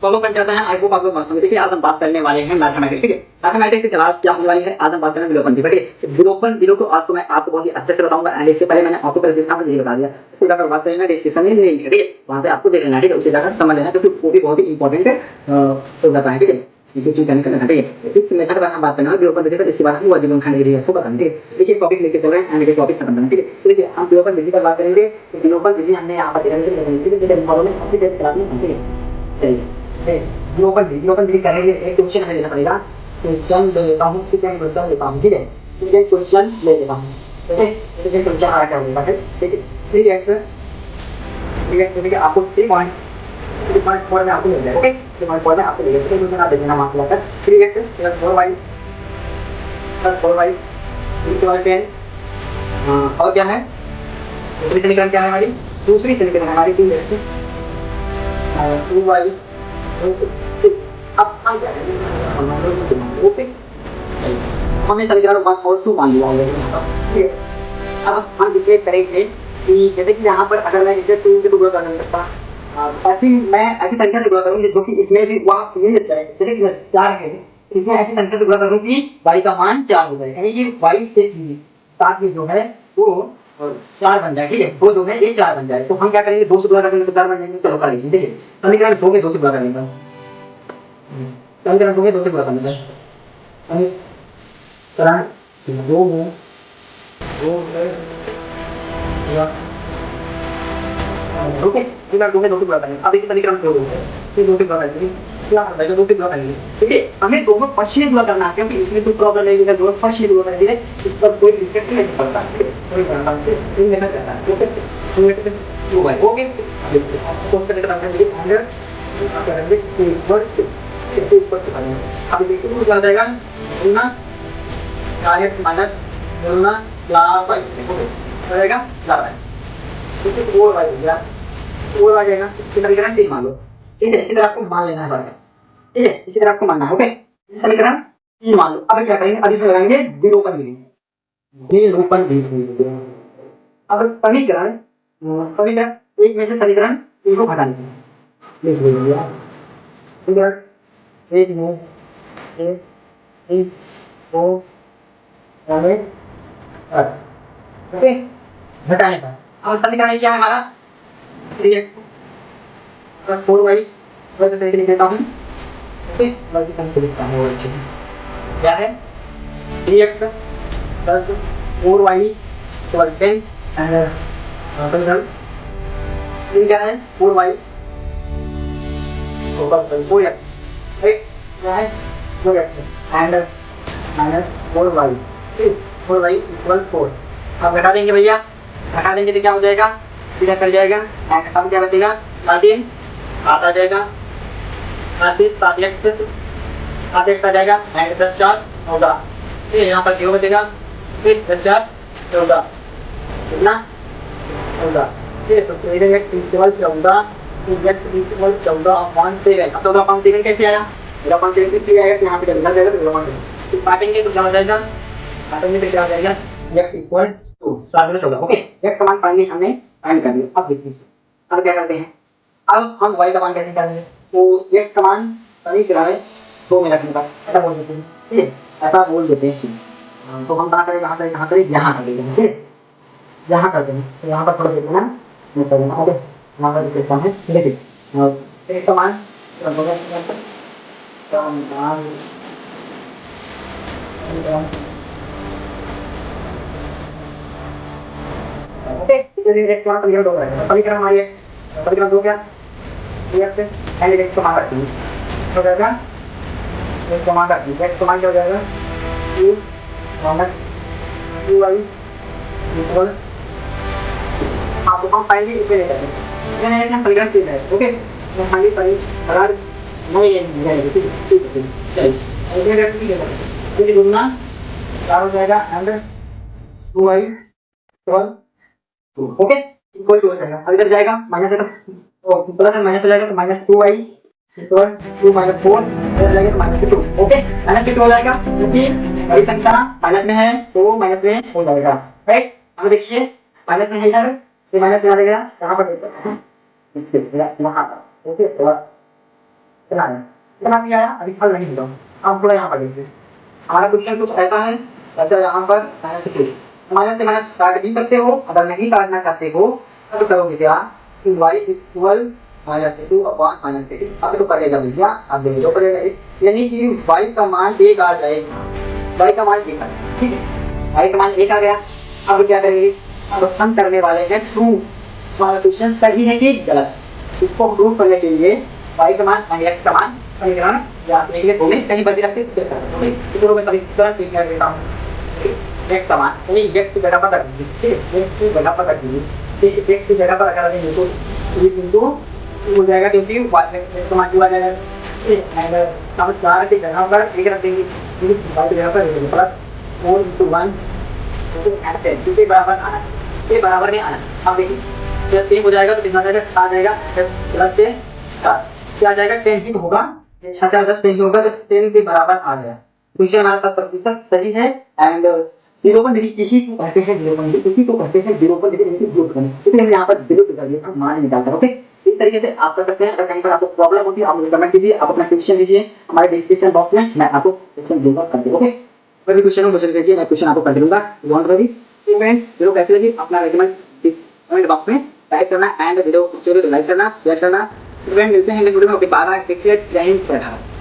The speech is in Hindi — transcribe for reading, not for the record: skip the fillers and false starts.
तो हम लोग करते हैं। आई होप आप लोग मस्त होंगे। देखिए आज हम बात करने वाले हैं मैथमेटिक्स, ठीक है। मैथमेटिक्स की क्लास क्या होने वाली है, आज हम बात करेंगे विलोपन की, ठीक है। विलोपन जीरो को आज तो मैं आपको बहुत ही अच्छे से बताऊंगा। एंड इससे पहले मैंने आपको पहले दिखा मुझे बता दिया, इसको जाकर बात करेंगे डिस्क्रिप्शन में लिंक है, ठीक है, वहां से आपको देख लेना, ठीक है। उसे जाकर समझ लेना क्योंकि वो भी बहुत ही इंपॉर्टेंट हो जाता है, ठीक है। ये चीज करने का, ठीक है। इस मेथड पर हम बात करना है विलोपन विधि पर, इसके बाद हम वाजिब खंड विधि को बताएंगे, ठीक है। देखिए टॉपिक लेके चल रहे हैं एंड ये टॉपिक खत्म करना, ठीक है। तो देखिए हम विलोपन विधि पर बात करेंगे। विलोपन विधि हमने यहाँ पर विलोपन विधि करेंगे। एक क्वेश्चन हमें लेना पड़ेगा, क्वेश्चन ले लेता हूँ, ठीक है। क्वेश्चन लेता हूँ, ठीक है। ठीक है, क्वेश्चन ले लेता हूँ, ठीक है। क्वेश्चन आ क्या होगा, ठीक है। ठीक है, ठीक है। देखिए आपको 3.4 में आपको मिल जाएगा, ओके। 3.4 में आपको मिल जाएगा, क्वेश्चन आप देखना मार्क्स लगाकर 3x + 4y + 4y = 10। और क्या है दूसरी समीकरण, क्या है हमारी दूसरी समीकरण हमारी 3x 2y। अब हम क्या करेंगे, ओके। हमने समीकरण 1 और 2 मान लिया ऑलरेडी, ठीक है। अब हम डिसाइड करेंगे कि जैसे कि यहाँ पर अगर मैं इसे 2 से गुणा कर सकता, मैं ऐसी संख्या से गुणा करूँगी जो कि इसमें भी वहाँ यही अच्छा है, जैसे कि 4 है, इसमें ऐसी संख्या से गुणा करूँ कि y का मान 4 हो जाए, यानी कि y से 7 जो है वो 4 बन जाए, ठीक है। 2 जो है ये 4 बन जाए। तो हम क्या करेंगे, 2 से गुणा करेंगे तो 4 बन जाएंगे। चलो कर लीजिए, देखिए समीकरण 2 में 2 से गुणा करेंगे, समीकरण 2 में 2 से गुणा करेंगे, समीकरण 2 में 2 ओके। समीकरण 2 में 2 से गुणा करेंगे। अब देखिए समीकरण 2 है, फिर 2 से गुणा करेंगे, क्या आता है 2 से गुणा करेंगे, ठीक है। हमें दोनों पक्ष से गुणा करना है क्योंकि इसमें कोई प्रॉब्लम नहीं है, दोनों पक्ष से गुणा कर दिए, इस पर कोई दिक्कत नहीं पड़ता, कोई प्रॉब्लम नहीं लेना चाहता है, ओके। तो ये तो भाई ओके, कौन सा लेकर आना है अंदर करेंगे ऊपर करेंगे। अब देखिए वो क्या हो जाएगा, गुना 4x - गुना 4y हो जाएगा 4y, ठीक है। 4y हो गया, 4 आ जाएगा। समीकरण 3 मान लो, ठीक है। इसी तरह आपको मान लेना है, ठीक है। इसी तरह आपको मानना है, ओके। समीकरण 3 मान लो। अब क्या करेंगे, अब इसमें लगाएंगे विलोपन विधि, विलोपन विधि। अब समीकरण समीकरण एक में से समीकरण 3 को घटाने के लिख लीजिए, समीकरण एक में से 3 को ओके घटाने का। अब समीकरण क्या है हमारा 3x + 4y वैसे लिख देता हूँ, बाकी संख्या लिखता हूँ, क्या है 3x + 4y = 10 एंड क्या है 4y = 4x, राइट, क्या है 4x एंड -4y, 4y = 4। अब घटा देंगे भैया, घटा देंगे तो क्या हो जाएगा, सीधा कर जाएगा। एंड अब क्या बचेगा 13 आता जाएगा, 7x आ जाएगा एंड 10 4 14, फिर यहाँ पर 0 बचेगा, फिर 10 4 14 कितना 14, फिर तो इधर x = 14, x = 14/7। अब 14/7 कैसे आया, 14/7 किससे आएगा, तो यहाँ पे चलना जाएगा, तो काटेंगे तो क्या हो जाएगा, काटेंगे तो क्या हो जाएगा x = 7 14, ओके। x का मान फाइनली हमने फाइंड कर लिया। अब देखिए अब क्या करते हैं, अब हम y का मान कैसे निकालेंगे, तो x का मान सभी किनारे 2 में रखने का ऐसा बोल देते हैं, ठीक है, ऐसा बोल देते हैं। तो हम कहाँ करेंगे, कहाँ करेंगे, कहाँ करेंगे, यहाँ कर देंगे, ठीक है, यहाँ करते हैं। तो यहाँ पर थोड़ा देखना मैं करूँगा, ओके। यहाँ पर देखता हूँ, देखिए x का मान ओके, एक बार समीकरण 2 है, समीकरण हमारी है समीकरण 2 क्या 3x एंड x को मान रखते हैं, हो जाएगा x को मान रखते हैं, x को मान क्या हो जाएगा 2 - 2y = आप हम फाइनली इसे ले लेते हैं, मैंने एक समीकरण 3 है, ओके। मैं फाइनली समीकरण नहीं है, ठीक है चलिए ये ठीक है, ये गुना 4 हो जाएगा and 2y = 2, okay equal to हो जाएगा। अब इधर जाएगा माइनस है तो प्लस है माइनस हो जाएगा, तो -2y = 2 - 4 इधर जाएगा तो -2, ओके। -2 हो जाएगा क्योंकि बड़ी संख्या माइनस में है तो माइनस में हो जाएगा, राइट। अब देखिए माइनस में है इधर, ये माइनस में आ जाएगा, कहाँ पर वहाँ पर, ओके। थोड़ा इतना है, इतना भी आया, अभी फल नहीं होगा। अब थोड़ा यहाँ पर देखिए, हमारा क्वेश्चन कुछ ऐसा है, जैसे यहाँ पर -2 माइनस से माइनस काट भी सकते हो, अगर नहीं काटना चाहते हो तब करोगे क्या कि y इक्वल -2 अपॉन -2 अब तो करेगा भैया, अब देखो करेगा, यानी कि y का मान 1 आ जाएगा, y का मान 1 आ जाएगा, ठीक है, y का मान 1 आ गया। अब क्या करेंगे, अब हम करने वाले हैं प्रूव, हमारा क्वेश्चन सही है कि गलत, इसको प्रूव करने के लिए y का मान x का मान समीकरण या कहीं बदल रखते हैं, तो मैं समीकरण लिख देता हूँ, x का मान यानी x की जगह पर रख दीजिए, x की जगह पर रख दीजिए, x की जगह पर रखा देंगे तो ये बिंदु हो जाएगा, क्योंकि x का मान 2 आ जाएगा, अगर समझदार की जगह पर एक रख देंगे, y की जगह पर रख देंगे प्लस 4 × 1 क्योंकि बराबर आना, ये बराबर में आना। अब देखिए जब 3 हो जाएगा तो कितना आ जाएगा, आ जाएगा प्लस से क्या आ जाएगा, 10 ही होगा, 6 4 10 10 होगा, तो 10 के बराबर आ गया। तो ये हमारा 7% सही है। एंड 0 इसी को कहते हैं 0, इसी को कहते हैं 0 इसलिए हम यहाँ पर 0 कर दिए, हम मान निकालते हैं। ओके, इस तरीके से आप कर सकते हैं। अगर कहीं पर आपको प्रॉब्लम होती है आप मुझे कमेंट कीजिए, आप अपना क्वेश्चन लीजिए हमारे डिस्क्रिप्शन बॉक्स में, मैं आपको क्वेश्चन दूंगा करके। ओके, कोई भी क्वेश्चन हो मुझे भेजिए, मैं क्वेश्चन आपको कर दूंगा। डोंट वरी, वीडियो कैसी लगी अपना रेकमेंड कमेंट बॉक्स में टाइप करना एंड वीडियो लाइक करना, शेयर करना। मिलते हैं नेक्स्ट वीडियो में, बाय बाय, टेक केयर, जय हिंद, जय भारत।